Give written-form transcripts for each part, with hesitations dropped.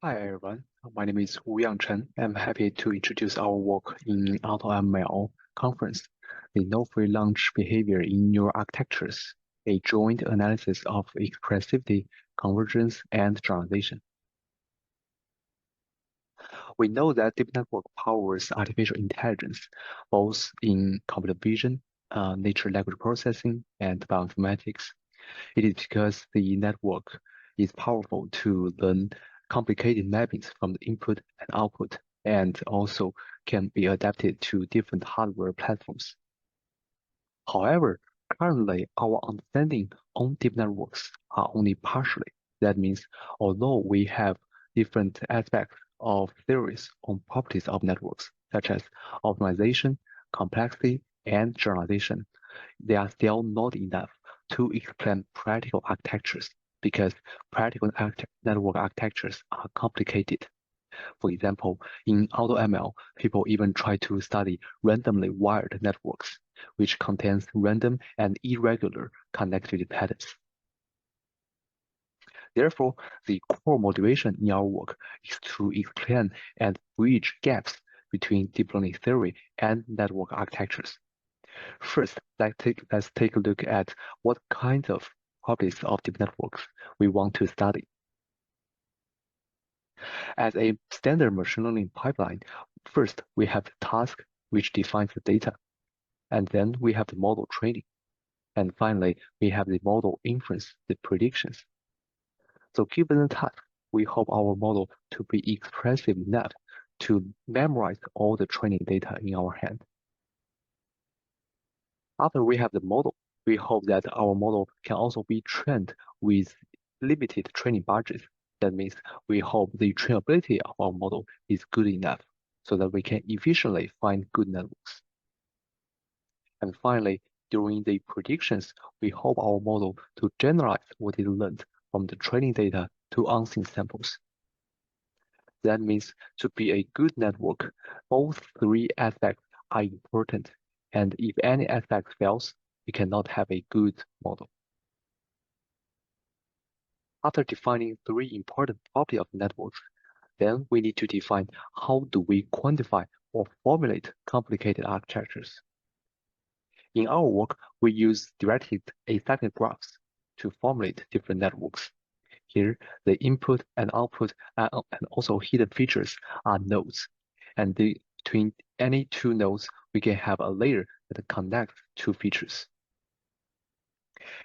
Hi everyone, my name is Wuyang Chen. I'm happy to introduce our work in AUTOML conference, the no-free lunch behavior in neural architectures, a joint analysis of expressivity, convergence, and generalization. We know that deep network powers artificial intelligence, both in computer vision, natural language processing, and bioinformatics. It is because the network is powerful to learn complicated mappings from the input and output, and also can be adapted to different hardware platforms. However, currently our understanding on deep networks are only partially. That means although we have different aspects of theories on properties of networks, such as optimization, complexity, and generalization, they are still not enough to explain practical architectures because practical network architectures are complicated. For example, in AutoML, people even try to study randomly wired networks, which contains random and irregular connectivity patterns. Therefore, the core motivation in our work is to explain and bridge gaps between deep learning theory and network architectures. First, let's take a look at what kinds of properties of deep networks we want to study. As a standard machine learning pipeline, first we have the task, which defines the data, and then we have the model training, and finally we have the model inference, the predictions. So given the task, we hope our model to be expressive enough to memorize all the training data in our hand. After we have the model, we hope that our model can also be trained with limited training budgets. That means we hope the trainability of our model is good enough so that we can efficiently find good networks. And finally, during the predictions, we hope our model to generalize what it learned from the training data to unseen samples. That means to be a good network, all three aspects are important. And if any aspect fails, we cannot have a good model. After defining three important properties of networks, then we need to define how do we quantify or formulate complicated architectures. In our work, we use directed acyclic graphs to formulate different networks. Here, the input and output and also hidden features are nodes. And between any two nodes, we can have a layer that connects two features.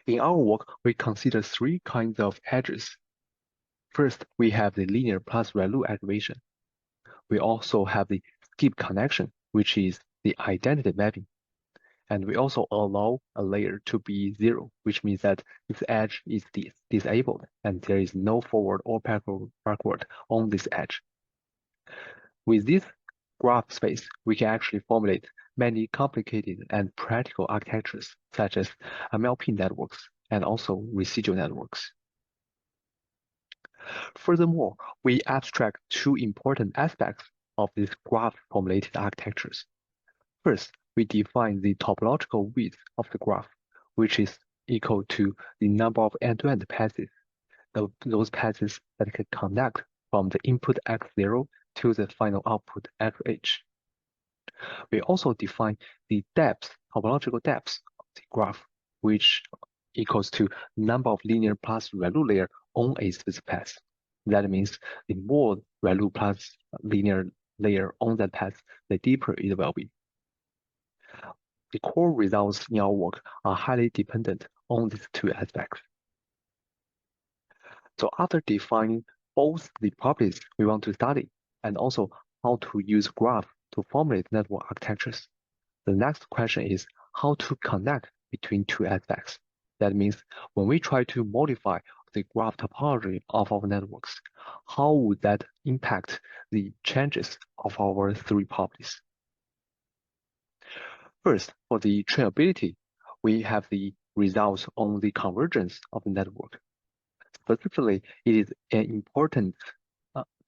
In our work, we consider three kinds of edges. First, we have the linear plus ReLU aggregation. We also have the skip connection, which is the identity mapping. And we also allow a layer to be zero, which means that this edge is disabled and there is no forward or backward on this edge. With this graph space, we can actually formulate many complicated and practical architectures, such as MLP networks and also residual networks. Furthermore, we abstract two important aspects of these graph-formulated architectures. First, we define the topological width of the graph, which is equal to the number of end-to-end passes, those passes that can connect from the input x0 to the final output xh. We also define the depth, topological depth of the graph, which equals to number of linear plus ReLU layer on a specific path. That means the more ReLU plus linear layer on that path, the deeper it will be. The core results in our work are highly dependent on these two aspects. So after defining both the properties we want to study and also how to use graph to formulate network architectures, the next question is how to connect between two aspects. That means when we try to modify the graph topology of our networks, how would that impact the changes of our three properties? First, for the trainability, we have the results on the convergence of the network. Specifically, it is an important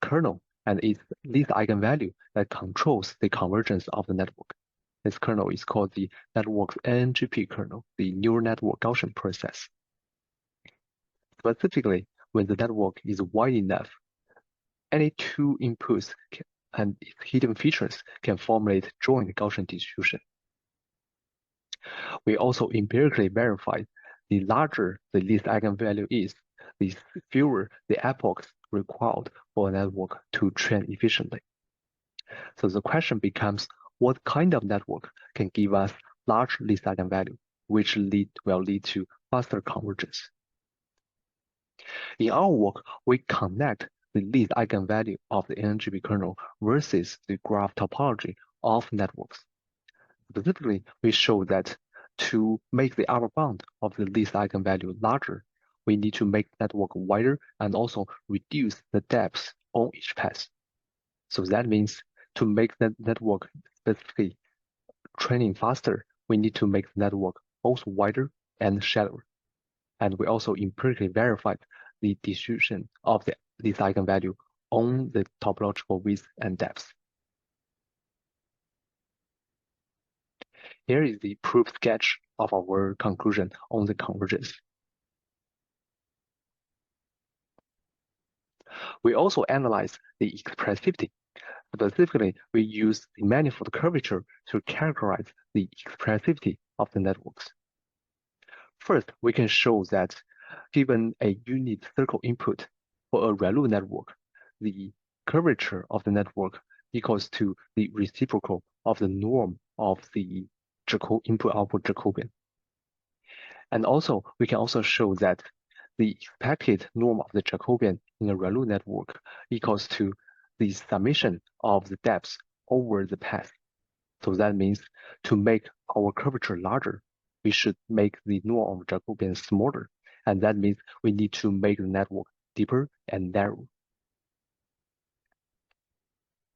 kernel and its least eigenvalue that controls the convergence of the network. This kernel is called the network's NGP kernel, the neural network Gaussian process. Specifically, when the network is wide enough, any two inputs and its hidden features can formulate joint Gaussian distribution. We also empirically verified the larger the least eigenvalue is, the fewer the epochs required for a network to train efficiently. So the question becomes, what kind of network can give us large least eigenvalue, which will lead to faster convergence? In our work, we connect the least eigenvalue of the NGP kernel versus the graph topology of networks. Specifically, we show that to make the upper bound of the least eigenvalue larger, we need to make the network wider and also reduce the depth on each path. So that means to make the network specifically training faster, we need to make the network both wider and shallower. And we also empirically verified the distribution of the least eigenvalue on the topological width and depth. Here is the proof sketch of our conclusion on the convergence. We also analyze the expressivity. Specifically, we use the manifold curvature to characterize the expressivity of the networks. First, we can show that given a unit circle input for a ReLU network, the curvature of the network equals to the reciprocal of the norm of the input-output Jacobian. And also, we can also show that the expected norm of the Jacobian in a ReLU network equals to the summation of the depths over the path. So that means to make our curvature larger, we should make the norm of Jacobian smaller. And that means we need to make the network deeper and narrower.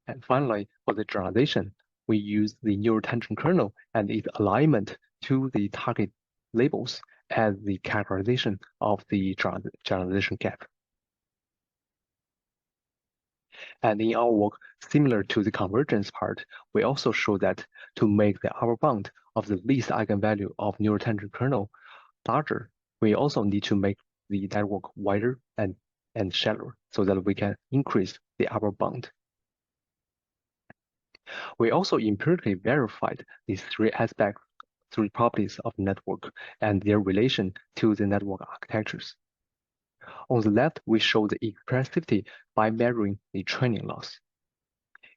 And finally, for the generalization, we use the neural tangent kernel and its alignment to the target labels as the characterization of the generalization gap. And in our work, similar to the convergence part, we also show that to make the upper bound of the least eigenvalue of neural tangent kernel larger, we also need to make the network wider and shallower so that we can increase the upper bound. We also empirically verified these three properties of the network and their relation to the network architectures. On the left, we show the expressivity by measuring the training loss.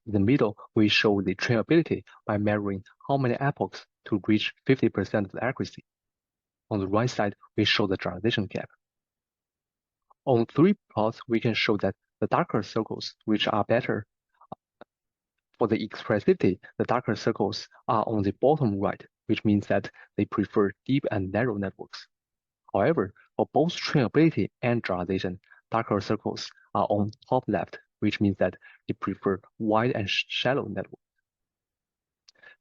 In the middle, we show the trainability by measuring how many epochs to reach 50% of the accuracy. On the right side, we show the generalization gap. On three plots, we can show that the darker circles, which are better for the expressivity, the darker circles are on the bottom right, which means that they prefer deep and narrow networks. However, for both trainability and generalization, darker circles are on top left, which means that they prefer wide and shallow networks.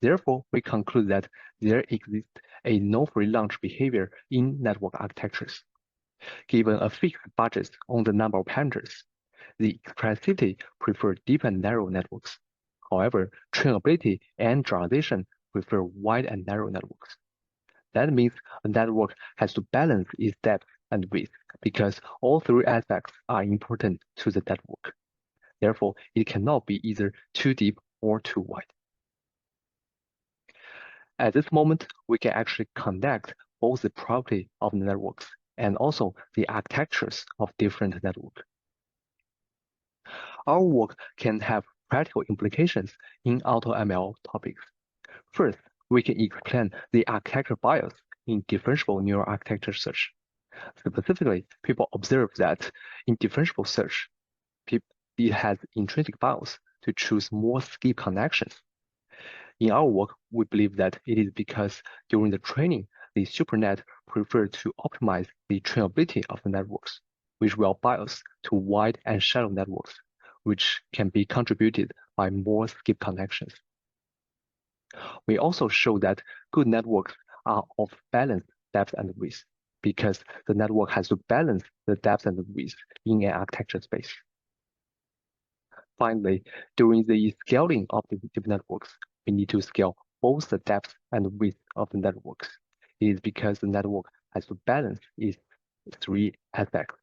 Therefore, we conclude that there exists a no-free lunch behavior in network architectures. Given a fixed budget on the number of parameters, the expressivity prefer deep and narrow networks. However, trainability and generalization prefer wide and narrow networks. That means a network has to balance its depth and width because all three aspects are important to the network. Therefore, it cannot be either too deep or too wide. At this moment, we can actually connect both the property of the networks and also the architectures of different networks. Our work can have practical implications in AutoML topics. First, we can explain the architecture bias in differentiable neural architecture search. Specifically, people observe that in differentiable search, it has intrinsic bias to choose more skip connections. In our work, we believe that it is because during the training, the supernet prefer to optimize the trainability of the networks, which will bias to wide and shallow networks, which can be contributed by more skip connections. We also show that good networks are of balanced depth and width because the network has to balance the depth and the width in an architecture space. Finally, during the scaling of the deep networks, we need to scale both the depth and width of the networks. It is because the network has to balance its three aspects.